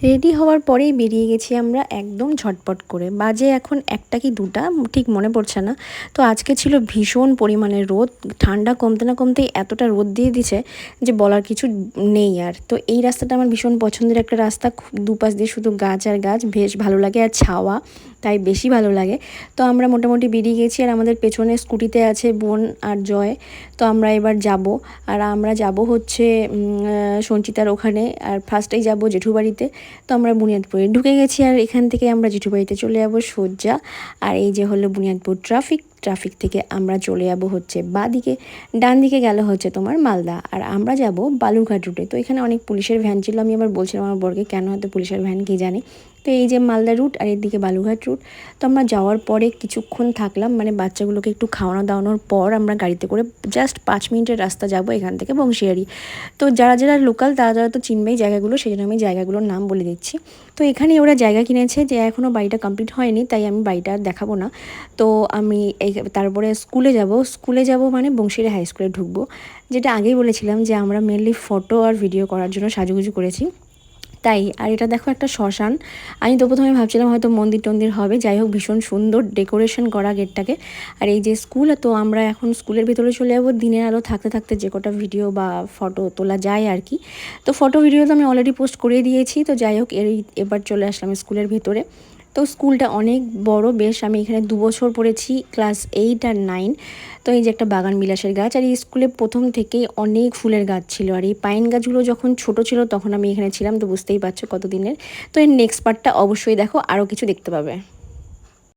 Ready হওয়ার পরেই বেরিয়ে গেছি আমরা একদম ঝটপট করে। বাজে এখন ১টা কি ২টা ঠিক মনে পড়ছে না। তো আজকে ছিল ভীষণ পরিমাণে রোদ। ঠান্ডা কমতে না কমতেই এতটা রোদ দিয়ে দিছে যে বলার কিছু নেই আর। তো এই রাস্তাটা আমার ভীষণ পছন্দের একটা রাস্তা। দুপাশ দিয়ে শুধু গাছ আর গাছ, বেশ ভালো লাগে আর ছাওয়া, তাই বেশি ভালো লাগে। তো আমরা মোটামুটি বেরিয়ে গেছি আর আমাদের পেছনে স্কুটিতে আছে বোন আর জয়। তো আমরা এবার যাব। আর আমরা যাব হচ্ছে সঞ্চিতার ওখানে, আর ফার্স্টেই যাব জেঠুবাড়িতে। তো আমরা বুনিয়াদপুরে ঢুকে গেছি আর এখান থেকে আমরা জেঠুবাড়িতে চলে যাব সোজা। আর এই যে হলো বুনিয়াদপুর ট্রাফিক থেকে আমরা চলে যাব হচ্ছে বাঁদিকে, ডান দিকে গেল হচ্ছে তোমার মালদা, আর আমরা যাব বালুরঘাট রুটে। তো এখানে অনেক পুলিশের ভ্যান ছিল, আমি আবার বলছিলাম আমার বরকে কেন হয়তো পুলিশের ভ্যান কে জানে। তো এই যে মালদা রুট আর এদিকে বালুরঘাট রুট। তো আমরা যাওয়ার পরে কিছুক্ষণ থাকলাম, মানে বাচ্চাগুলোকে একটু খাওয়ানো দাওয়ানোর পর আমরা গাড়িতে করে জাস্ট 5 মিনিটের রাস্তা যাব এখান থেকে বংশিয়ারি। তো যারা যারা লোকাল তারা তো চিনবেই জায়গাগুলো, সেই জন্য আমি জায়গাগুলোর নাম বলে দিচ্ছি। তো এখানে ওরা জায়গা কিনেছে, যে এখনও বাড়িটা কমপ্লিট হয়নি, তাই আমি বাড়িটা আর দেখাবো না। তো আমি তারপরে স্কুলে যাব মানে বংশিয়ারি হাই স্কুলে ঢুকবো। যেটা আগেই বলেছিলাম যে আমরা মেনলি ফটো আর ভিডিও করার জন্য সাজুগুজু করেছি, তাই। আর এটা দেখো একটা শ্মশান। আমি তো প্রথমে ভাবছিলাম হয়তো মন্দির টন্দির হবে, যাই হোক ভীষণ সুন্দর ডেকোরেশন করা গেটটাকে। আর এই যে স্কুল, তো আমরা এখন স্কুলের ভিতরে চলে যাবো দিনের আলো থাকতে থাকতে, যে কটা ভিডিও বা ফটো তোলা যায় আর কি। তো ফটো ভিডিও তো আমি অলরেডি পোস্ট করে দিয়েছি। তো যাই হোক এবার চলে আসলাম স্কুলের ভেতরে। তো স্কুলটা অনেক বড় বেশ, আমি এখানে 2 বছর পড়েছি, ক্লাস 8 আর 9। তো এই যে একটা বাগান বিলাসের গাছ, আর এই স্কুলে প্রথম থেকেই অনেক ফুলের গাছ ছিল। আর এই পাইন গাছগুলো যখন ছোট ছিল তখন আমি এখানে ছিলাম, তো বুঝতেই পারছো কতদিনের। তো এর নেক্সট পার্টটা অবশ্যই দেখো, আরও কিছু দেখতে পাবে।